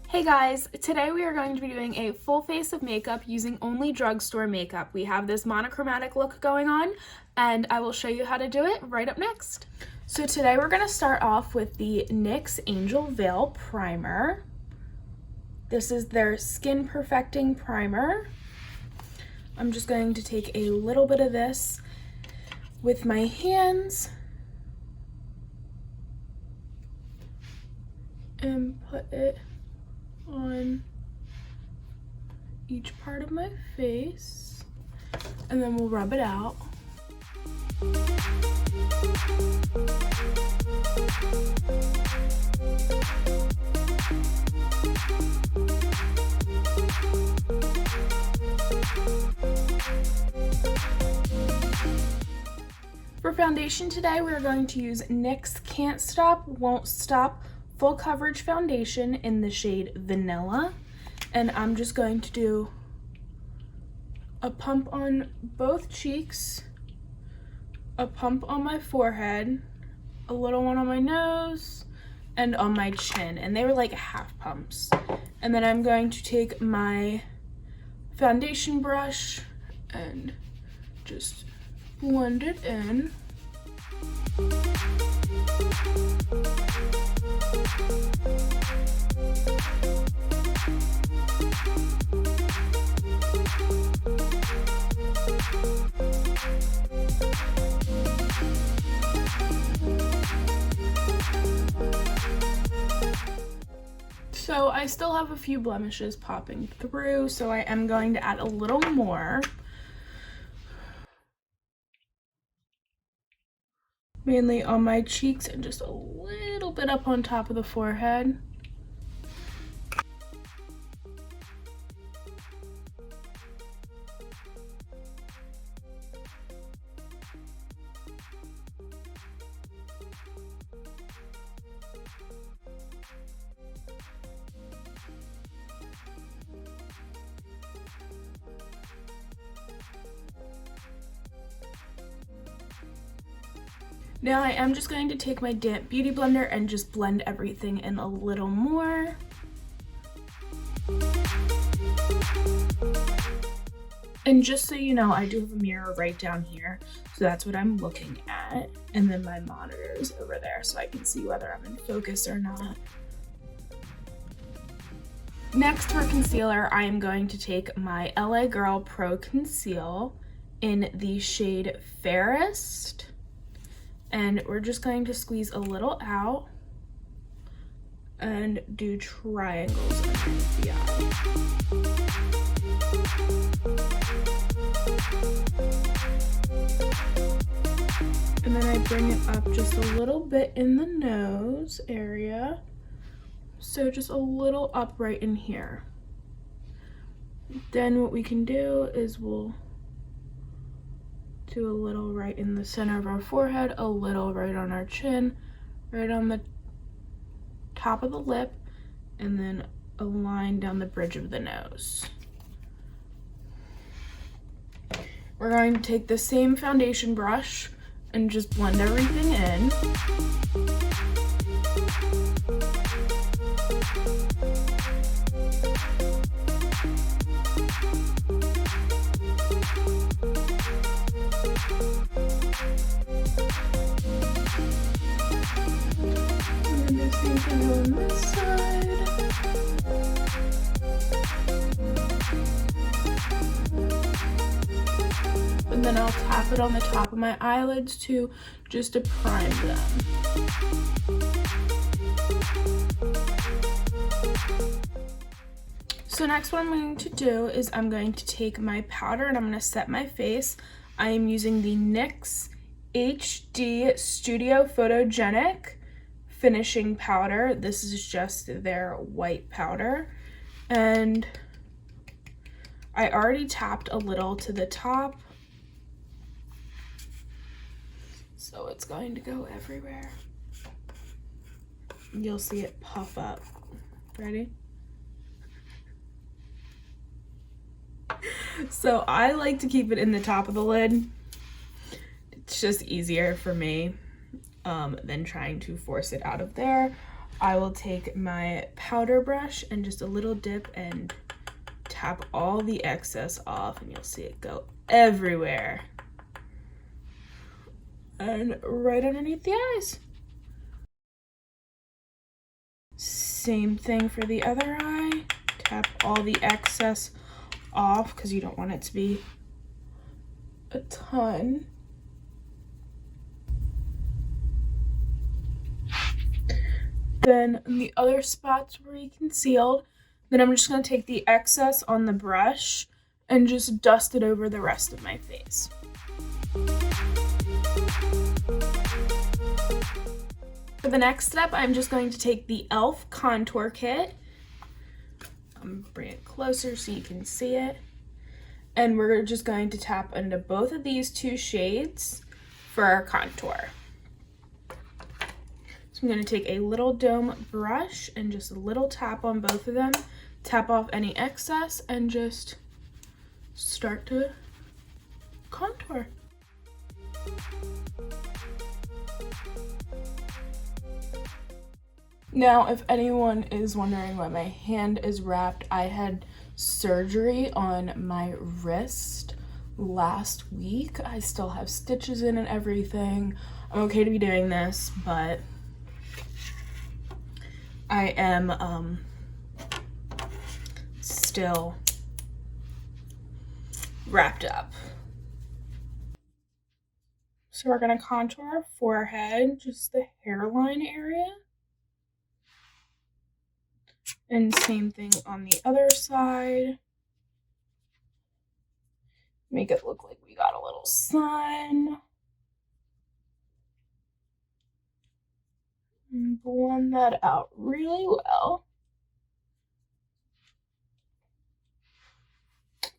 Hey guys, today we are going to be doing a full face of makeup using only drugstore makeup. We have this monochromatic look going on, and I will show you how to do it right up next. So today we're going to start off with the NYX Angel Veil Primer. This is their Skin Perfecting Primer. I'm just going to take a little bit of this with my hands and put it on each part of my face, and then we'll rub it out. For foundation today, we're going to use NYX Can't Stop, Won't Stop Full Coverage Foundation in the shade Vanilla. And I'm just going to do a pump on both cheeks, a pump on my forehead, a little one on my nose, and on my chin. And they were like half pumps. And then I'm going to take my foundation brush and just blend it in. So I still have a few blemishes popping through, so I am going to add a little more. Mainly on my cheeks and just a little bit up on top of the forehead. Now I am just going to take my damp beauty blender and just blend everything in a little more. And just so you know, I do have a mirror right down here, so that's what I'm looking at. And then my monitor is over there, so I can see whether I'm in focus or not. Next, for concealer, I am going to take my LA Girl Pro Conceal in the shade Fairest. And we're just going to squeeze a little out and do triangles underneath the eye. And then I bring it up just a little bit in the nose area. So just a little up right in here. Then what we can do is we'll do a little right in the center of our forehead, a little right on our chin, right on the top of the lip, and then a line down the bridge of the nose. We're going to take the same foundation brush and just blend everything in. On this side. And then I'll tap it on the top of my eyelids too, just to prime them. So next what I'm going to do is I'm going to take my powder and I'm going to set my face. I am using the NYX HD Studio Photogenic finishing powder. This is just their white powder, and I already tapped a little to the top, so it's going to go everywhere. You'll see it puff up. Ready? So I like to keep it in the top of the lid. It's just easier for me. than trying to force it out of there. I will take my powder brush and just a little dip and tap all the excess off, and you'll see it go everywhere. And right underneath the eyes. Same thing for the other eye. Tap all the excess off because you don't want it to be a ton. Then the other spots where you concealed, then I'm just going to take the excess on the brush and just dust it over the rest of my face. For the next step, I'm just going to take the e.l.f. contour kit. Bring it closer so you can see it. And we're just going to tap into both of these two shades for our contour. So I'm going to take a little dome brush and just a little tap on both of them, tap off any excess, and just start to contour. Now, if anyone is wondering why my hand is wrapped, I had surgery on my wrist last week. I still have stitches in and everything. I'm okay to be doing this, but I am still wrapped up. So we're gonna contour our forehead, just the hairline area. And same thing on the other side. Make it look like we got a little sun. And blend that out really well.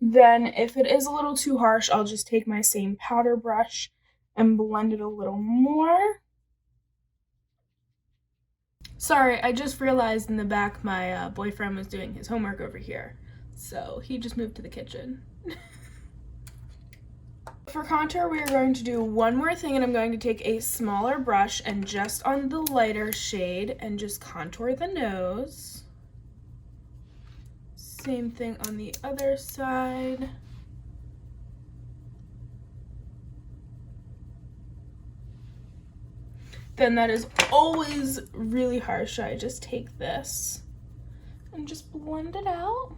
Then if it is a little too harsh, I'll just take my same powder brush and blend it a little more. Sorry, I just realized in the back my boyfriend was doing his homework over here. So he just moved to the kitchen. For contour, we are going to do one more thing, and I'm going to take a smaller brush and just on the lighter shade and just contour the nose. Same thing on the other side. Then that is always really harsh. I just take this and just blend it out.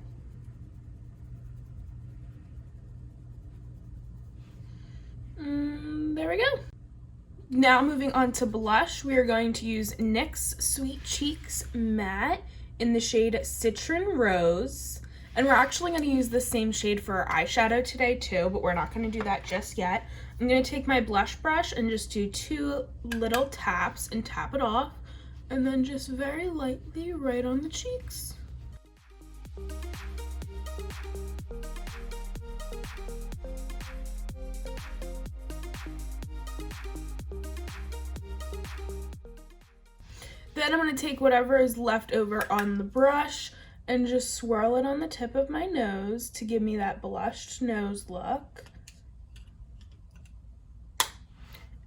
There we go. Now moving on to blush, we are going to use NYX Sweet Cheeks Matte in the shade Citron Rose. And we're actually going to use the same shade for our eyeshadow today too, but we're not going to do that just yet. I'm going to take my blush brush and just do 2 little taps and tap it off, and then just very lightly right on the cheeks. Then I'm going to take whatever is left over on the brush and just swirl it on the tip of my nose to give me that blushed nose look.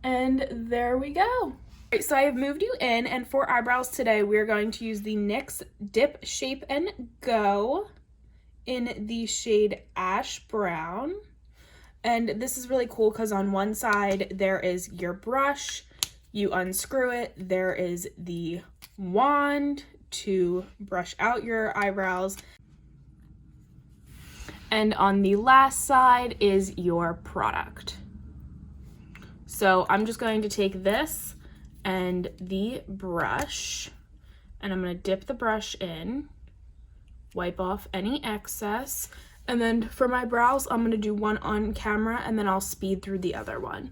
And there we go. Right, so I have moved you in, and for eyebrows today, we're going to use the NYX Dip Shape and Go in the shade Ash Brown. And this is really cool because on one side there is your brush, you unscrew it, there is the wand to brush out your eyebrows, and on the last side is your product. So I'm just going to take this and the brush, and I'm going to dip the brush in, wipe off any excess, and then for my brows, I'm going to do one on camera and then I'll speed through the other one.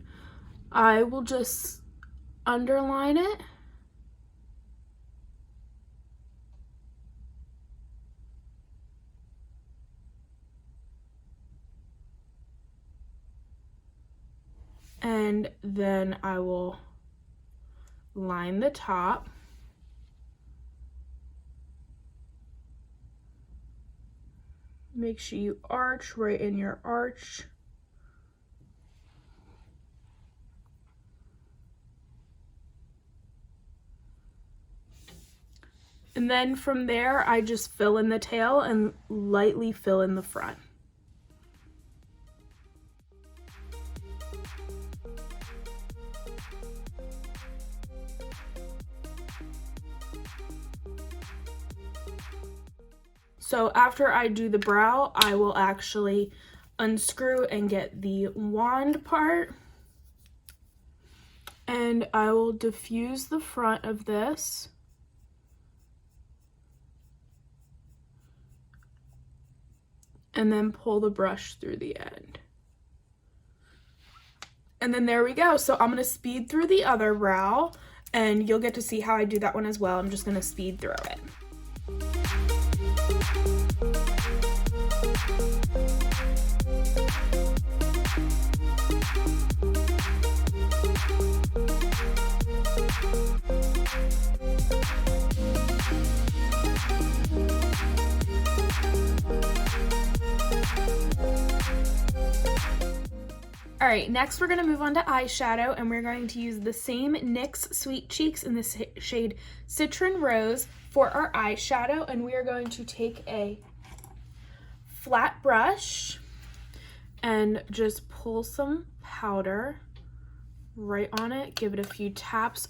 I will just underline it. And then I will line the top. Make sure you arch right in your arch. And then from there, I just fill in the tail and lightly fill in the front. So after I do the brow, I will actually unscrew and get the wand part. And I will diffuse the front of this. And then pull the brush through the end. And then there we go. So I'm gonna speed through the other brow and you'll get to see how I do that one as well. I'm just gonna speed through it. All right, next we're gonna move on to eyeshadow and we're going to use the same NYX Sweet Cheeks in the shade Citron Rose for our eyeshadow, and we are going to take a flat brush and just pull some powder right on it, give it a few taps,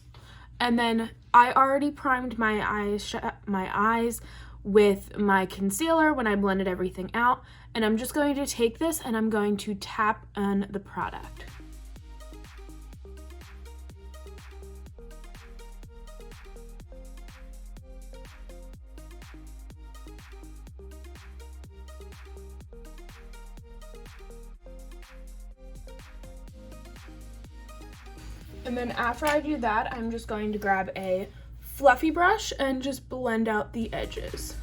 and then I already primed my eyes with my concealer when I blended everything out, and I'm just going to take this and I'm going to tap on the product. And then after I do that, I'm just going to grab a fluffy brush and just blend out the edges.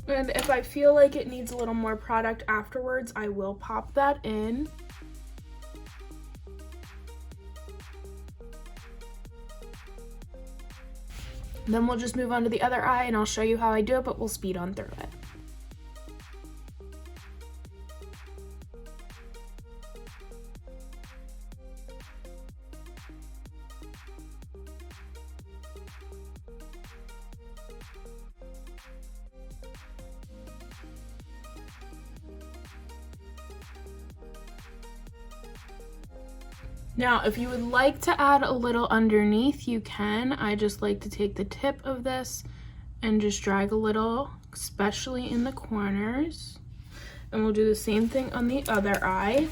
And if I feel like it needs a little more product afterwards, I will pop that in. Then we'll just move on to the other eye and I'll show you how I do it, but we'll speed on through it. Now, if you would like to add a little underneath, you can. I just like to take the tip of this and just drag a little, especially in the corners. And we'll do the same thing on the other eye.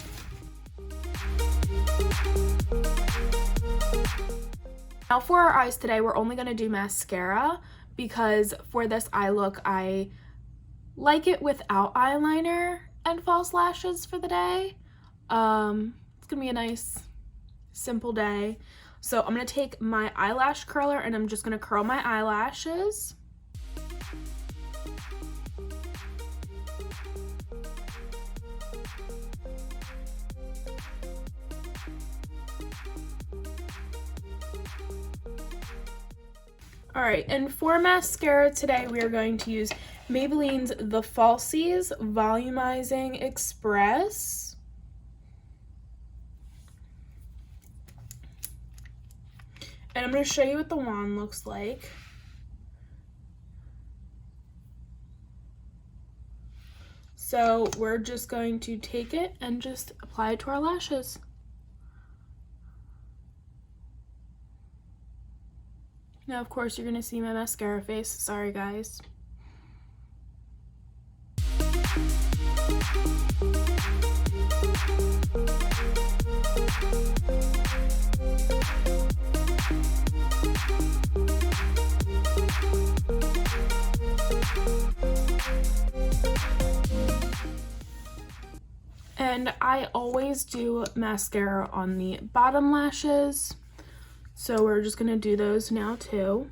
Now for our eyes today, we're only gonna do mascara because for this eye look, I like it without eyeliner and false lashes for the day. It's gonna be a nice, simple day. So I'm gonna take my eyelash curler and I'm just gonna curl my eyelashes. All right, and for mascara today, we are going to use Maybelline's The Falsies Volumizing Express. And I'm going to show you what the wand looks like. So we're just going to take it and just apply it to our lashes. Now, of course, you're going to see my mascara face. Sorry, guys. And I always do mascara on the bottom lashes, so we're just gonna do those now too.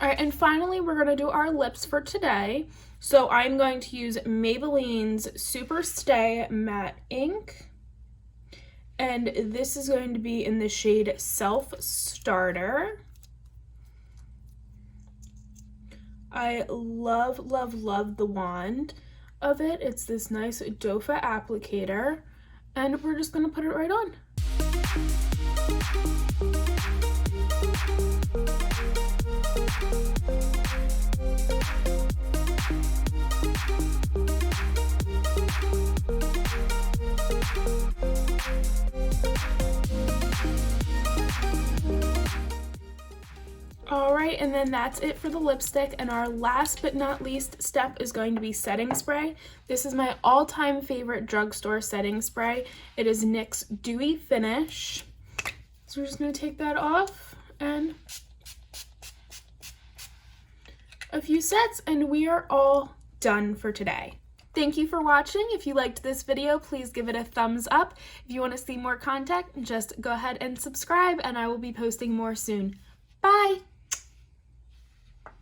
All right, and finally we're gonna do our lips for today. So I'm going to use Maybelline's Superstay Matte Ink. And this is going to be in the shade Self Starter. I love, love, love the wand of it. It's this nice doe foot applicator, and we're just gonna put it right on. Alright, and then that's it for the lipstick, and our last but not least step is going to be setting spray. This is my all-time favorite drugstore setting spray. It is NYX Dewy Finish. So we're just going to take that off and a few sets, and we are all done for today. Thank you for watching. If you liked this video, please give it a thumbs up. If you want to see more content, just go ahead and subscribe, and I will be posting more soon.